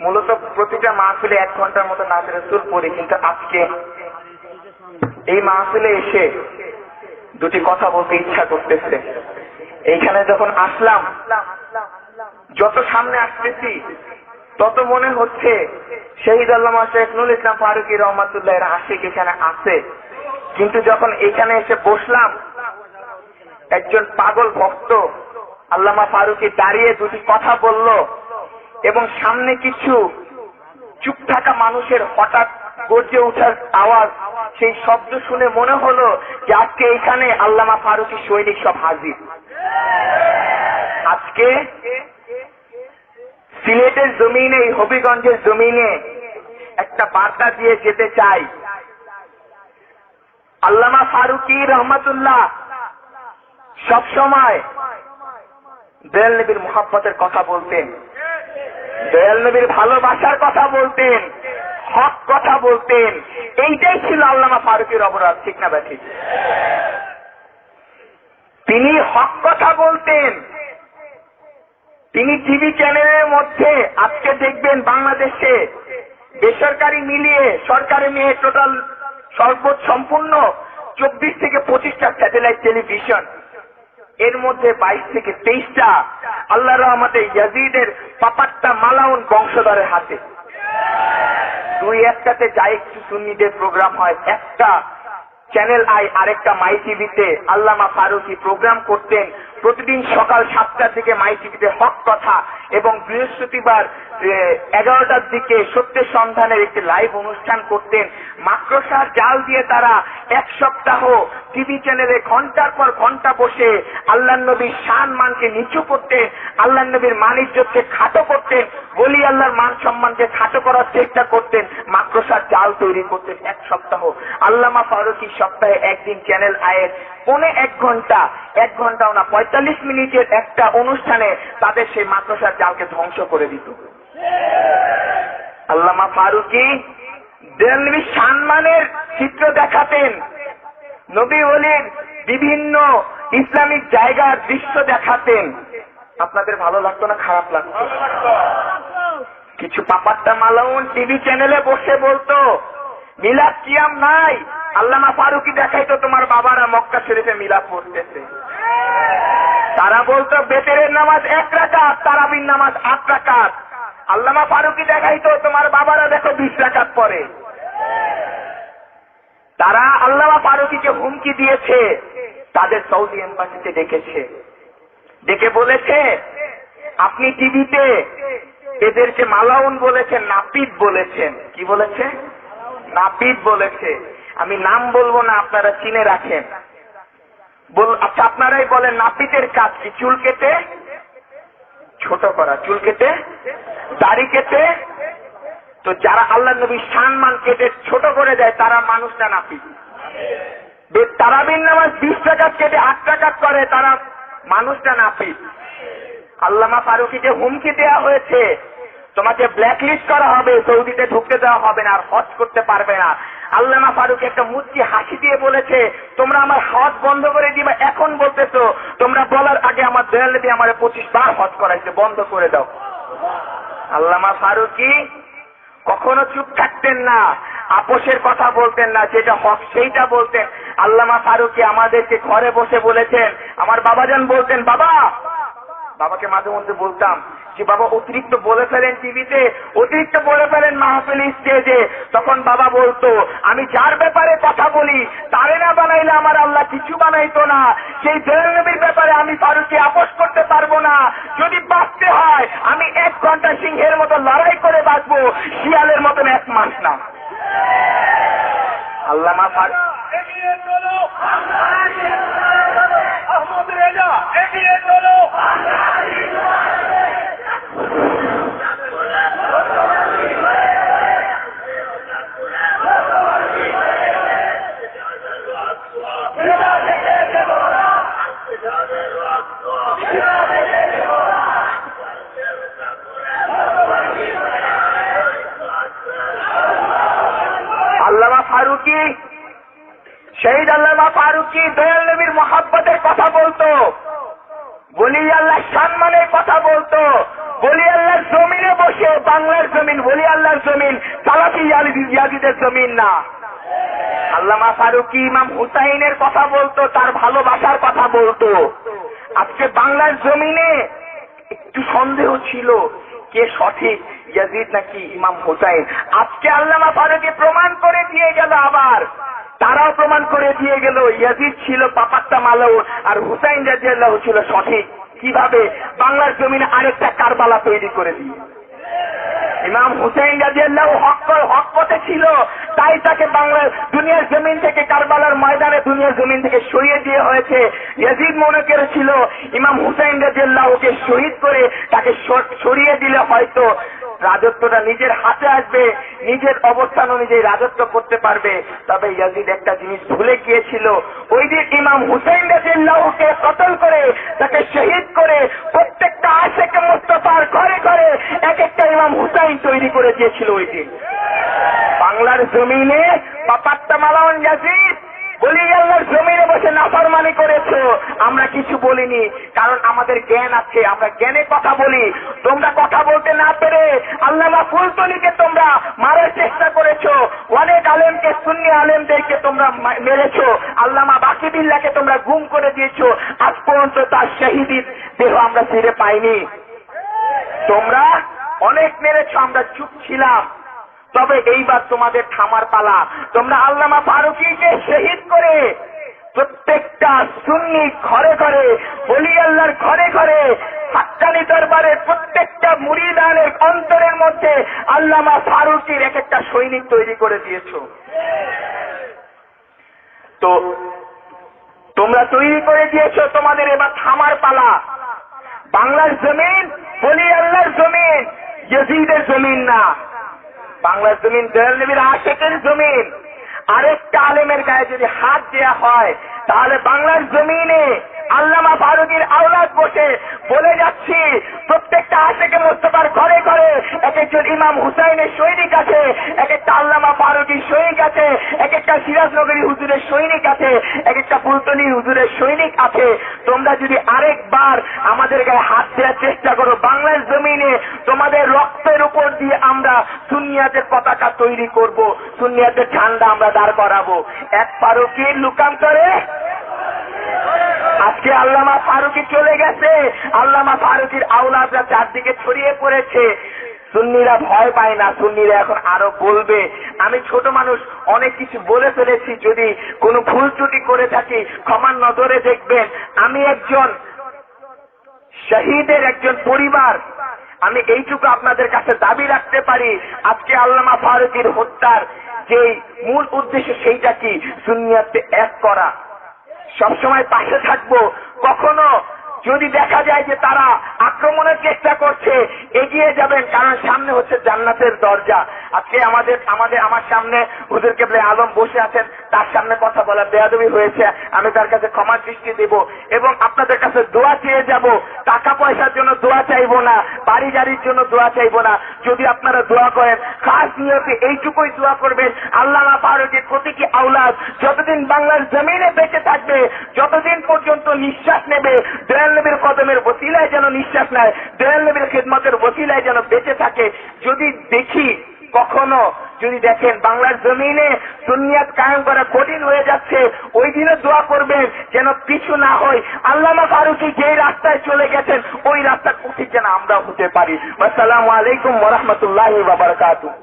মূলত প্রতিটা মাহফিলে 1 ঘন্টার মতো নাতে রাসূল পড়ি, কিন্তু আজকে এই মাহফিলে এসে দুটি কথা বলতে ইচ্ছা করতেছে। এইখানে যখন আসলাম, যত সামনে আসতেছি তত মনে হচ্ছে শহীদ আল্লামা শেখ নুরুল ইসলাম ফারুকী রহমাতুল্লাহ এর আশিক এখানে আছে। কিন্তু যখন এখানে এসে বসলাম, একজন পাগল ভক্ত আল্লামা ফারুকী দাঁড়িয়ে দুটি কথা বলল এবং সামনে কিছু চুপ থাকা মানুষের হঠাৎ গর্জে ওঠার আওয়াজ, সেই শব্দ শুনে মনে হলো যে আজকে এখানে আল্লামা ফারুকী সৈনিক সব হাজির। আজকে সিলেটের জমিনে, হবিগঞ্জের জমিনে একটা বার্তা দিয়ে যেতে চাই। আল্লামা ফারুকী রহমাতুল্লাহ সবসময় দয়াল নবীর মুহাব্বতের কথা বলতেন, দয়াল নবীর ভালোবাসার কথা বলতেন, হক কথা বলতেন। এইটাই ছিল আল্লামা ফারুকীর অপরাধ, ঠিক না ঠিক? তিনি হক কথা বলতেন। তিনি টিভি চ্যানেলের মধ্যে আজকে দেখবেন বাংলাদেশে বেসরকারি মিলিয়ে সরকারি মিলিয়ে টোটাল সম্পূর্ণ 24 থেকে 25টা স্যাটেলাইট টেলিভিশন, এর মধ্যে 22 থেকে 23টা আল্লাহর রহমতে ইয়াজিদের পাপাট্টা মালাউন বংশধরের হাতে। 2-1টাতে যাই একটু সুন্নিদের প্রোগ্রাম হয়, একটা চ্যানেল আই আরেকটা মাই টিভিতে আল্লামা ফারুকী প্রোগ্রাম করতেন। প্রতিদিন সকাল 7টার দিকে মাই টিভিতে হক কথা এবং বৃহস্পতিবার 11টার দিকে সত্যের সন্ধানের একটি লাইভ অনুষ্ঠান করতেন। মাকড়সার জাল দিয়ে তারা 1 সপ্তাহ টিভি চ্যানেলে ঘন্টার পর ঘন্টা বসে আল্লাহর নবীর শান মানকে নিচু করতেন, আল্লাহর নবীর মান ইজ্জতকে খাটো করতেন, বলি আল্লাহর মান সম্মানকে খাটো করার চেষ্টা করতেন, মাকড়সার জাল তৈরি করতেন 1 সপ্তাহ। আল্লামা ফারুকী সপ্তাহে একদিন চ্যানেল আয়ের 1 ঘন্টাও না 45 মিনিটের একটা অনুষ্ঠানে তাদের সেই মাকড়সার জালকে ধ্বংস করে দিত। আল্লামা ফারুকী দয়াল নবীর সম্মানের চিত্র দেখাতেন, নবী ওলির বিভিন্ন ইসলামিক জায়গার দৃশ্য দেখাতেন। আপনাদের ভালো লাগতো না খারাপ লাগতো? কিছু পাপাট্টা মালাউন টিভি চ্যানেলে বসে বলতো মিলাদ কিয়াম নাই, আল্লামা ফারুকী দেখাইতো তোমার বাবারা মক্কা শরীফে মিলাদ পড়তেছে। তারা বলতো বেতেরের নামাজ 1 রাকাত, তারাবির নামাজ 8 রাকাত। আল্লামা ফারুকী দেখাইতো তোমার বাবারা দেখো 20 রাকাত পড়ে। তারা আল্লামা ফারুকীকে হুমকি দিয়েছে, তাদের সৌদি এম্বাসিতে ডেকেছে, ডেকে বলেছে আপনি টিভিতে এদেরকে মালাউন বলেছেন, নাপিত বলেছেন। কি বলেছে? নাপিত বলেছে। আমি নাম বলবো না, আপনারা চিনে রাখেন। আচ্ছা আপনারাই বলেন নাপিতের কাজ কি? চুল কেটে ছোট করা, চুল কেটে দাড়ি কেটে। তো যারা আল্লাহ নবীর সম্মান কেটে ছোট করে দেয় তারা মানুষ না নাপিত? তারাবির নামাজ 20 রাকাত কেটে 8 রাকাত করে, তারা মানুষ না নাপিত? আল্লামা ফারুকীকে হুমকি দেওয়া হয়েছে, তোমাকে ব্ল্যাকলিস্ট করা হবে, সৌদিতে ঢুকতে দেওয়া হবে না, আর হজ করতে পারবে না। আল্লামা ফারুকী একটা মুচকি হাসি দিয়ে বলেছে তোমরা আমার হজ বন্ধ করে দিবা, এখন বলতেছো? তোমরা বলার আগে আমার দয়াল নবী আমার 25 বার হজ করাইছে, বন্ধ করে দাও। আল্লামা ফারুকী কখনো চুপ থাকতেন না, আপোষের কথা বলতেন না, যেটা হক সেইটা বলতেন। আল্লামা ফারুকী আমাদেরকে ঘরে বসে বলেছেন, আমার বাবাজান বলতেন, বাবাকে মাঝে মধ্যে বলতাম যে বাবা অতিরিক্ত বলে ফেলেন টিভিতে, অতিরিক্ত বলে ফেলেন মাহফিল স্টেজে। তখন বাবা বলতো আমি যার ব্যাপারে কথা বলি তারে না বানাইলে আমার আল্লাহ কিছু বানাইতো না। সেই দয়াল নবীর ব্যাপারে আমি ফারুকী আপোষ করতে পারবো না। যদি বাঁচতে হয় আমি 1 ঘন্টা সিংহের মতো লড়াই করে বাঁচবো, শিয়ালের মতন 1 মাস না। আল্লামা ফারুকী শহীদ আল্লামা ফারুকী দয়াল নবীর মহব্বতের কথা বলতো, বলি আল্লাহ সম্মানের কথা বলতো, বলি আল্লাহর জমিনে বসে, বাংলার জমিন বলি আল্লাহর জমিন, সালাফি ইয়াজিদের জমিন না। আল্লামা ফারুকী ইমাম হুসাইনের কথা বলতো, তার ভালোবাসার কথা বলতো। আজকে বাংলার জমিনে একটু সন্দেহ ছিল কে সঠিক, ইয়াজিদ নাকি ইমাম হুসাইন। আজকে আল্লামা ফারুকী প্রমাণ করে দিয়ে গেল, আবার তারাও প্রমাণ করে দিয়ে গেল ইয়াজিদ ছিল পাপাত্তা মালাউন আর হুসাইন রাদিয়াল্লাহু ছিল সঠিক। কিভাবে? বাংলার জমিনে আরেকটা কারবালা তৈরি করে দিয়ে। ইমাম হুসাইন রাদিয়াল্লাহু হক পথে ছিল, তাই তাকে বাংলার দুনিয়ার জমিন থেকে, কারবালার ময়দানে দুনিয়ার জমিন থেকে সরিয়ে দিয়ে হয়েছে। ইয়াজিদ মনে করেছিল ইমাম হুসাইন রাদিয়াল্লাহুকে শহীদ করে তাকে সরিয়ে দিলে হয়তো রাজত্বটা নিজের হাতে আসবে, নিজের অবস্থান অনুযায়ী রাজত্ব করতে পারবে। তবে ইয়াজিদ একটা জিনিস ভুলে গিয়েছিল, ওই দিন ইমাম হুসাইন রাদিয়াল্লাহুকে কতল করে, তাকে শহীদ করে প্রত্যেকটা আশিকে মুস্তাফার ঘরে ঘরে এক একটা ইমাম হুসাইন তৈরি করে দিয়েছিল ওই দিন। বাংলার জমিনে পাপাত্তা মালাউন ইয়াজিদ বলি আল্লাহর জমিনে বসে নাফরমানি করেছো, আমরা কিছু বলিনি, কারণ আমাদের জ্ঞান আছে, আমরা জ্ঞানে কথা বলি। তোমরা কথা বলতে না পেরে আল্লামা ফুলতলিকে তোমরা মারার চেষ্টা করেছো, অনেক আলেমকে, সুন্নি আলেমদেরকে তোমরা মেরেছো, আল্লামা বাকিবিল্লাহকে তোমরা গুম করে দিয়েছো, আজ পর্যন্ত তার শহীদের দেহ আমরা ফিরে পাইনি। তোমরা অনেক মেরেছো, আমরা চুপ ছিলাম। তবে এইবার তোমাদের থামার পালা। তোমরা আল্লামা ফারুকীকে শহীদ করে প্রত্যেকটা সুন্নি ঘরে ঘরে, ওলি আল্লাহর ঘরে ঘরে, হাক্কানি দরবারের প্রত্যেকটা মুরিদানের অন্তরের মধ্যে আল্লামা ফারুকীর এক একটা সৈনিক তৈরি করে দিয়েছো। তো তোমরা তৈরি করে দিয়েছো, তোমাদের এবার থামার পালা। বাংলার জমিন ওলি আল্লাহর জমিন, ইয়াজিদের জমিন না। বাংলার জমিন দয়াল নবীর আশিকের জমিন। আরেকটা আলেমের গায়ে যদি হাত দেয়া হয়, তাহলে বাংলার জমিনে আল্লামা ফারুকীর আওলাদ বসে বলে যাচ্ছি, প্রত্যেকটা আশিকে মুস্তাফার ঘরে ঘরে এক একজন ইমাম হুসাইনের সৈনিক আছে, এক একটা আল্লামা ফারুকীর সৈনিক আছে, এক একটা সিরাজনগরী হুজুরের সৈনিক আছে, এক একটা ফুলতলি হুজুরের সৈনিক আছে। তোমরা যদি আরেকবার আমাদের গায়ে হাত দেওয়ার চেষ্টা করো, বাংলার জমিনে তোমাদের রক্তের উপর দিয়ে আমরা সুন্নিয়াতের পতাকা তৈরি করব, সুন্নিয়াতের ঝান্ডা আমরা দাঁড় করাবো। এক ফারুকীর লুকান্তরে আজকে আল্লামা ফারুকী চলে গেছে, আল্লামা ফারুকীর আওলাদরা চারদিকে ছড়িয়ে পড়েছে। সুন্নিরা ভয় পায় না, সুন্নিরা এখন আরো বলবে। আমি ছোট মানুষ, অনেক কিছু বলে ফেলেছি, যদি কোনো ভুল ত্রুটি করে থাকি ক্ষমার নজরে দেখবেন। আমি একজন শহীদের একজন পরিবার, আমি এইটুকু আপনাদের কাছে দাবি রাখতে পারি, আজকে আল্লামা ফারুকীর হত্যার যেই মূল উদ্দেশ্য সেইটা কি? সুন্নিয়াতকে এক করা। সবসময় পাশে থাকবো। কখনো যদি দেখা যায় যে তারা আক্রমণের চেষ্টা করছে, এগিয়ে যাবেন, কারণ সামনে হচ্ছে জান্নাতের দরজা। আজকে আমার সামনে হুজুর কেবলে আলম বসে আছেন, তার সামনে কথা বলা বেয়াদবি হয়েছে, আমি তার কাছে ক্ষমার দৃষ্টি দেব এবং আপনাদের কাছে দোয়া চেয়ে যাব। টাকা পয়সার জন্য দোয়া চাইবো না, বাড়ি গাড়ির জন্য দোয়া চাইবো না। যদি আপনারা দোয়া করেন, খাস নিয়তে এইটুকুই দোয়া করবেন, আল্লামা ফারুকীর প্রতিটি আওলাদ যতদিন বাংলার জমিনে বেঁচে থাকবে, যতদিন পর্যন্ত নিঃশ্বাস নেবে, দয়াল নবীর কদমের ওসিলায় যেন নিঃশ্বাস নেয়, দয়াল নবীর খিদমতের ওসিলায় যেন বেঁচে থাকে। যদি দেখি কখনো, যদি দেখেন বাংলার জমিনে সুন্নিয়াত কায়েম করা কঠিন হয়ে যাচ্ছে, ওই দিনে দোয়া করবেন যেন পিছু না হয়। আল্লামা ফারুকী যেই রাস্তায় চলে গেছেন, ওই রাস্তার পথিক যেন আমরা হতে পারি। আসসালামু আলাইকুম ওয়া রাহমাতুল্লাহি ওয়া বারাকাতুহু।